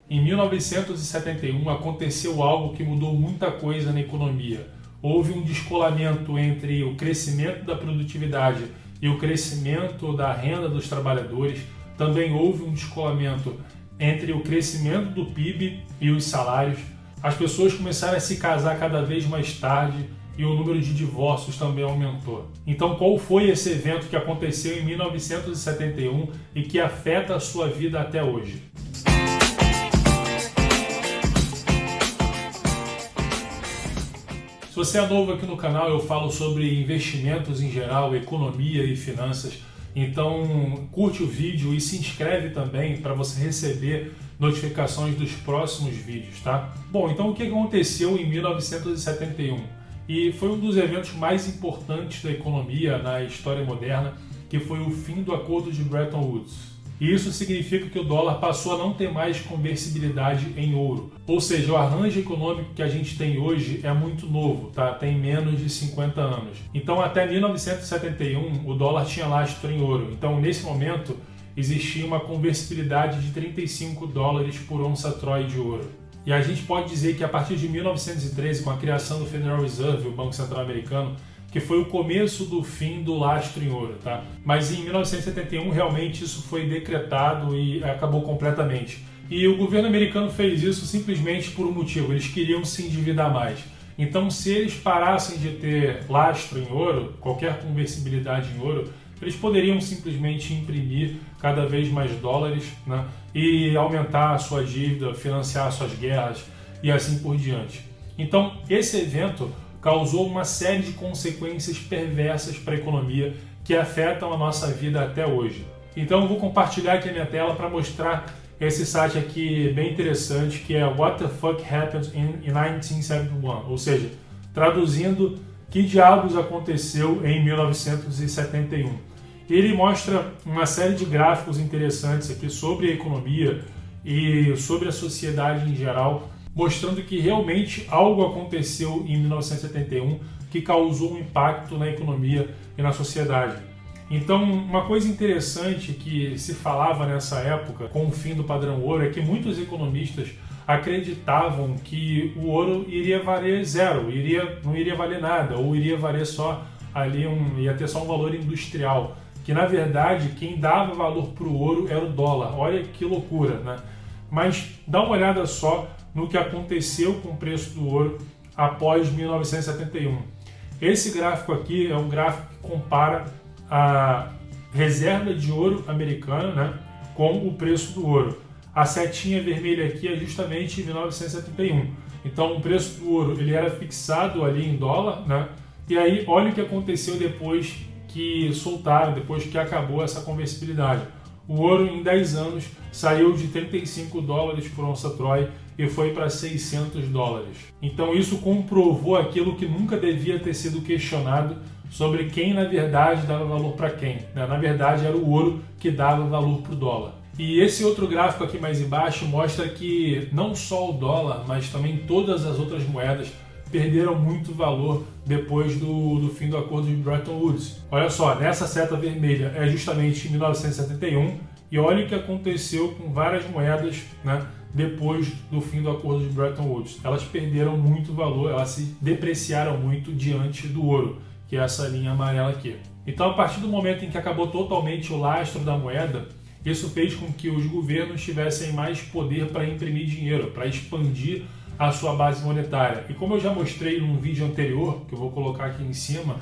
Em 1971 aconteceu algo que mudou muita coisa na economia. Houve um descolamento entre o crescimento da produtividade e o crescimento da renda dos trabalhadores. Também houve um descolamento entre o crescimento do PIB e os salários. As pessoas começaram a se casar cada vez mais tarde e o número de divórcios também aumentou. Então, qual foi esse evento que aconteceu em 1971 e que afeta a sua vida até hoje? Se você é novo aqui no canal, eu falo sobre investimentos em geral, economia e finanças. Então, curte o vídeo e se inscreve também para você receber notificações dos próximos vídeos, tá? Bom, então o que aconteceu em 1971? E foi um dos eventos mais importantes da economia na história moderna, que foi o fim do Acordo de Bretton Woods. E isso significa que o dólar passou a não ter mais conversibilidade em ouro. Ou seja, o arranjo econômico que a gente tem hoje é muito novo, tá? Tem menos de 50 anos. Então, até 1971, o dólar tinha lastro em ouro. Então, nesse momento, existia uma conversibilidade de 35 dólares por onça Troy de ouro. E a gente pode dizer que a partir de 1913, com a criação do Federal Reserve, o Banco Central Americano, que foi o começo do fim do lastro em ouro, tá? Mas em 1971 realmente isso foi decretado e acabou completamente. E o governo americano fez isso simplesmente por um motivo: eles queriam se endividar mais. Então, se eles parassem de ter lastro em ouro, qualquer conversibilidade em ouro, eles poderiam simplesmente imprimir cada vez mais dólares, né? E aumentar a sua dívida, financiar suas guerras e assim por diante. Então, esse evento causou uma série de consequências perversas para a economia que afetam a nossa vida até hoje. Então eu vou compartilhar aqui a minha tela para mostrar esse site aqui bem interessante, que é What the Fuck Happened in 1971, ou seja, traduzindo, que diabos aconteceu em 1971. Ele mostra uma série de gráficos interessantes aqui sobre a economia e sobre a sociedade em geral, mostrando que realmente algo aconteceu em 1971 que causou um impacto na economia e na sociedade. Então, uma coisa interessante que se falava nessa época, com o fim do padrão ouro, é que muitos economistas acreditavam que o ouro iria valer zero, não iria valer nada, ou iria valer só ali ia ter só um valor industrial. Que na verdade quem dava valor para o ouro era o dólar. Olha que loucura, né? Mas dá uma olhada só no que aconteceu com o preço do ouro após 1971. Esse gráfico aqui é um gráfico que compara a reserva de ouro americana, né, com o preço do ouro. A setinha vermelha aqui é justamente 1971. Então o preço do ouro ele era fixado ali em dólar, né? E aí olha o que aconteceu depois que soltaram, depois que acabou essa conversibilidade. O ouro em 10 anos saiu de 35 dólares por onça Troy e foi para 600 dólares. Então isso comprovou aquilo que nunca devia ter sido questionado sobre quem na verdade dava valor para quem. Na verdade era o ouro que dava valor para o dólar. E esse outro gráfico aqui mais embaixo mostra que não só o dólar, mas também todas as outras moedas perderam muito valor depois do fim do Acordo de Bretton Woods. Olha só, nessa seta vermelha é justamente 1971 e olha o que aconteceu com várias moedas, né, depois do fim do Acordo de Bretton Woods. Elas perderam muito valor, elas se depreciaram muito diante do ouro, que é essa linha amarela aqui. Então, a partir do momento em que acabou totalmente o lastro da moeda, isso fez com que os governos tivessem mais poder para imprimir dinheiro, para expandir a sua base monetária. E como eu já mostrei num vídeo anterior, que eu vou colocar aqui em cima,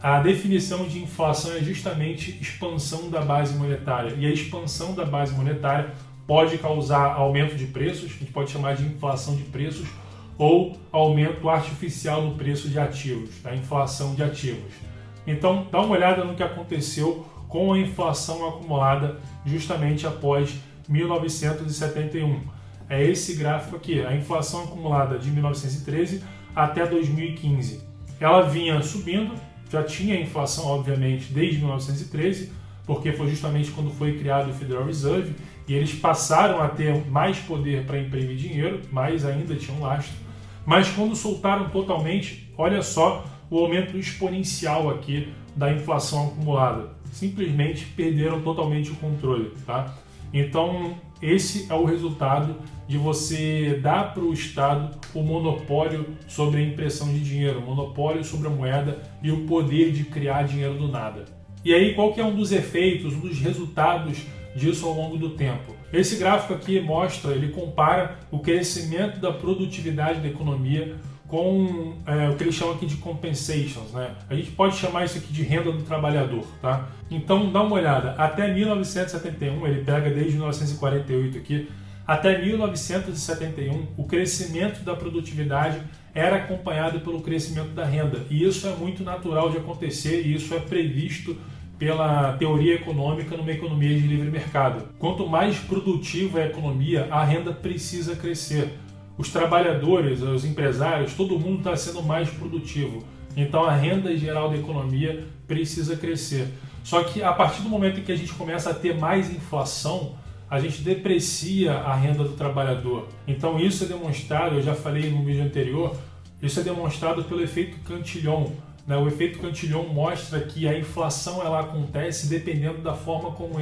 a definição de inflação é justamente expansão da base monetária. E a expansão da base monetária pode causar aumento de preços, a gente pode chamar de inflação de preços, ou aumento artificial no preço de ativos, a inflação de ativos. Então, dá uma olhada no que aconteceu com a inflação acumulada justamente após 1971. É esse gráfico aqui, a inflação acumulada de 1913 até 2015. Ela vinha subindo, já tinha inflação, obviamente, desde 1913, porque foi justamente quando foi criado o Federal Reserve, e eles passaram a ter mais poder para imprimir dinheiro, mas ainda tinham lastro. Mas quando soltaram totalmente, olha só o aumento exponencial aqui da inflação acumulada. Simplesmente perderam totalmente o controle, tá? Então, esse é o resultado de você dar para o Estado o monopólio sobre a impressão de dinheiro, o monopólio sobre a moeda e o poder de criar dinheiro do nada. E aí, qual que é um dos efeitos, um dos resultados disso ao longo do tempo? Esse gráfico aqui mostra, ele compara o crescimento da produtividade da economia com o que eles chamam aqui de compensations, né? A gente pode chamar isso aqui de renda do trabalhador, tá? Então, dá uma olhada. Até 1971, ele pega desde 1948 aqui, até 1971, o crescimento da produtividade era acompanhado pelo crescimento da renda. E isso é muito natural de acontecer e isso é previsto pela teoria econômica numa economia de livre mercado. Quanto mais produtiva é a economia, a renda precisa crescer. Os trabalhadores, os empresários, todo mundo está sendo mais produtivo. Então a renda geral da economia precisa crescer. Só que a partir do momento em que a gente começa a ter mais inflação, a gente deprecia a renda do trabalhador. Então isso é demonstrado, eu já falei no vídeo anterior, isso é demonstrado pelo efeito Cantillon. O efeito Cantillon mostra que a inflação ela acontece dependendo da forma como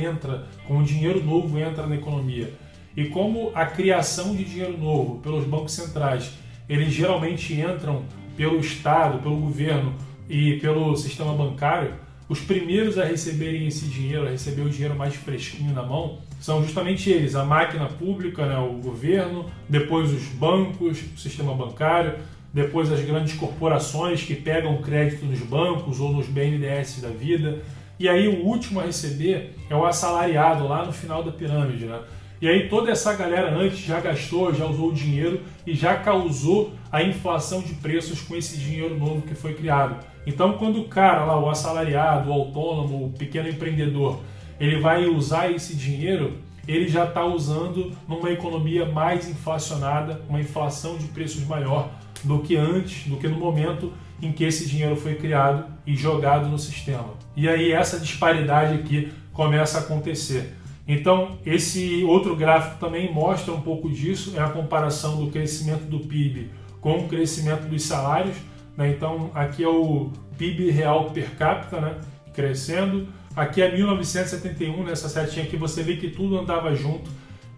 o dinheiro novo entra na economia. E como a criação de dinheiro novo pelos bancos centrais, eles geralmente entram pelo Estado, pelo governo e pelo sistema bancário, os primeiros a receberem esse dinheiro, a receber o dinheiro mais fresquinho na mão, são justamente eles, a máquina pública, o governo, depois os bancos, o sistema bancário, depois as grandes corporações que pegam crédito nos bancos ou nos BNDES da vida. E aí o último a receber é o assalariado, lá no final da pirâmide, né? E aí toda essa galera antes já gastou, já usou o dinheiro e já causou a inflação de preços com esse dinheiro novo que foi criado. Então quando o cara lá, o assalariado, o autônomo, o pequeno empreendedor, ele vai usar esse dinheiro, ele já está usando numa economia mais inflacionada, uma inflação de preços maior do que antes, do que no momento em que esse dinheiro foi criado e jogado no sistema. E aí essa disparidade aqui começa a acontecer. Então, esse outro gráfico também mostra um pouco disso, é a comparação do crescimento do PIB com o crescimento dos salários, né? Então, aqui é o PIB real per capita, né? Crescendo. Aqui é 1971, nessa setinha aqui você vê que tudo andava junto.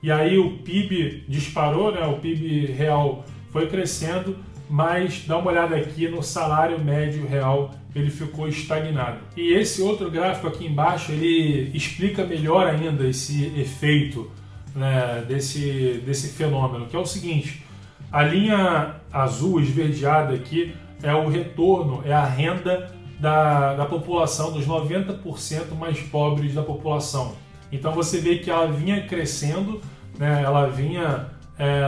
E aí o PIB disparou, né? O PIB real foi crescendo, mas dá uma olhada aqui no salário médio real, ele ficou estagnado. E esse outro gráfico aqui embaixo, ele explica melhor ainda esse efeito, né, desse fenômeno, que é o seguinte: a linha azul esverdeada aqui é o retorno, é a renda da população, dos 90% mais pobres da população. Então você vê que ela vinha crescendo, né, ela vinha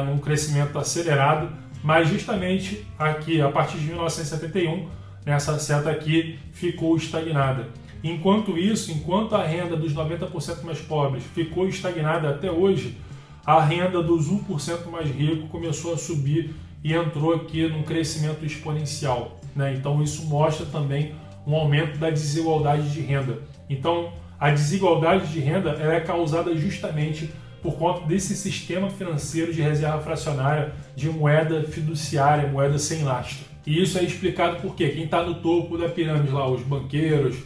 num crescimento acelerado, mas justamente aqui, a partir de 1971, nessa seta aqui ficou estagnada. Enquanto isso, enquanto a renda dos 90% mais pobres ficou estagnada até hoje, a renda dos 1% mais ricos começou a subir e entrou aqui num crescimento exponencial, né? Então isso mostra também um aumento da desigualdade de renda. Então a desigualdade de renda ela é causada justamente por conta desse sistema financeiro de reserva fracionária, de moeda fiduciária, moeda sem lastro. E isso é explicado por quê? Quem está no topo da pirâmide lá, os banqueiros,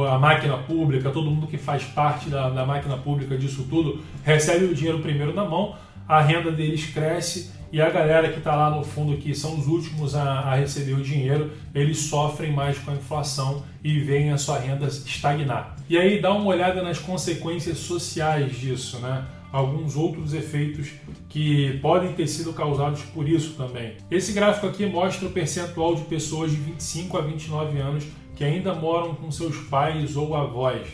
a máquina pública, todo mundo que faz parte da máquina pública disso tudo, recebe o dinheiro primeiro na mão, a renda deles cresce e a galera que está lá no fundo, que são os últimos a receber o dinheiro, eles sofrem mais com a inflação e veem a sua renda estagnar. E aí dá uma olhada nas consequências sociais disso, né? Alguns outros efeitos que podem ter sido causados por isso também. Esse gráfico aqui mostra o percentual de pessoas de 25 a 29 anos que ainda moram com seus pais ou avós.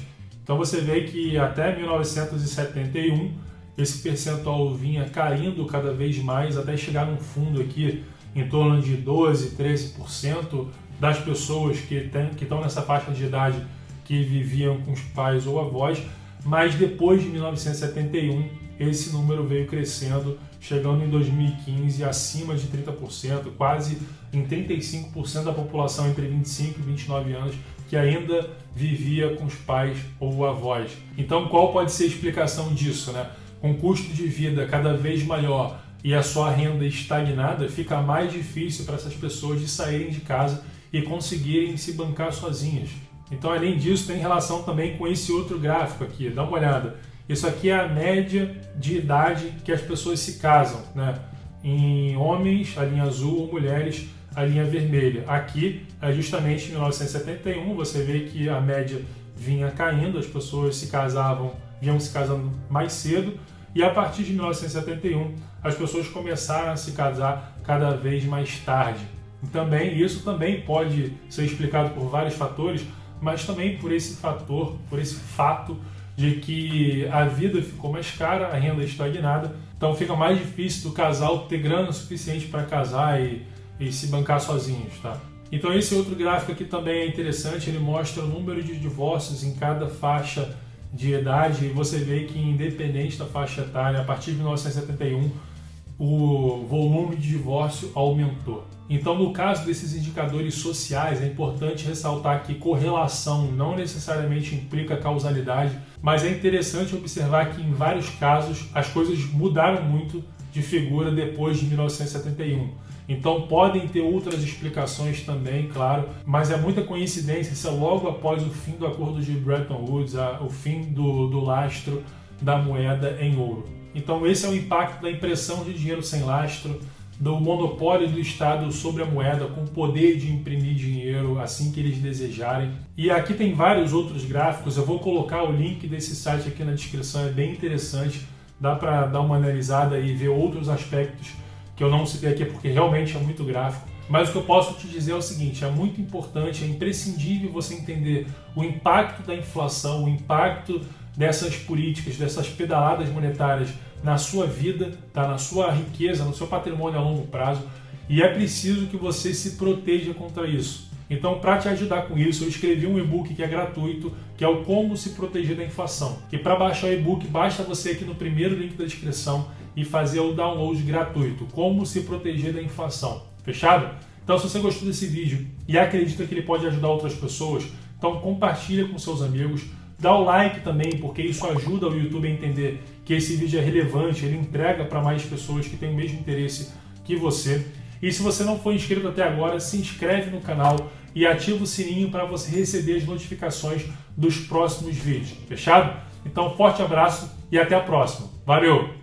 Então você vê que até 1971 esse percentual vinha caindo cada vez mais até chegar num fundo aqui em torno de 12, 13% das pessoas que estão nessa faixa de idade que viviam com os pais ou avós. Mas depois de 1971, esse número veio crescendo, chegando em 2015 acima de 30%, quase em 35% da população entre 25 e 29 anos que ainda vivia com os pais ou avós. Então, qual pode ser a explicação disso, né? Com custo de vida cada vez maior e a sua renda estagnada, fica mais difícil para essas pessoas de saírem de casa e conseguirem se bancar sozinhas. Então, além disso, tem relação também com esse outro gráfico aqui. Dá uma olhada. Isso aqui é a média de idade que as pessoas se casam, né? Em homens, a linha azul, ou mulheres, a linha vermelha. Aqui, é justamente em 1971, você vê que a média vinha caindo, as pessoas vinham se casando mais cedo, e a partir de 1971, as pessoas começaram a se casar cada vez mais tarde. E isso também pode ser explicado por vários fatores, mas também por esse fato de que a vida ficou mais cara, a renda estagnada, então fica mais difícil do casal ter grana suficiente para casar e se bancar sozinhos, tá? Então esse outro gráfico aqui também é interessante, ele mostra o número de divórcios em cada faixa de idade, e você vê que independente da faixa etária, a partir de 1971, o volume de divórcio aumentou. Então, no caso desses indicadores sociais, é importante ressaltar que correlação não necessariamente implica causalidade, mas é interessante observar que em vários casos as coisas mudaram muito de figura depois de 1971. Então podem ter outras explicações também, claro, mas é muita coincidência, isso é logo após o fim do acordo de Bretton Woods, o fim do lastro da moeda em ouro. Então esse é o impacto da impressão de dinheiro sem lastro, do monopólio do Estado sobre a moeda, com o poder de imprimir dinheiro assim que eles desejarem. E aqui tem vários outros gráficos, eu vou colocar o link desse site aqui na descrição, é bem interessante, dá para dar uma analisada e ver outros aspectos que eu não citei aqui porque realmente é muito gráfico. Mas o que eu posso te dizer é o seguinte, é muito importante, é imprescindível você entender o impacto da inflação, o impacto dessas políticas, dessas pedaladas monetárias na sua vida, tá? Na sua riqueza, no seu patrimônio a longo prazo, e é preciso que você se proteja contra isso. Então, para te ajudar com isso, eu escrevi um e-book que é gratuito, que é o Como se proteger da inflação. E para baixar o e-book, basta você aqui no primeiro link da descrição e fazer o download gratuito, Como se proteger da inflação. Fechado? Então, se você gostou desse vídeo e acredita que ele pode ajudar outras pessoas, então compartilha com seus amigos, dá o like também, porque isso ajuda o YouTube a entender que esse vídeo é relevante, ele entrega para mais pessoas que têm o mesmo interesse que você. E se você não for inscrito até agora, se inscreve no canal e ativa o sininho para você receber as notificações dos próximos vídeos. Fechado? Então, forte abraço e até a próxima. Valeu!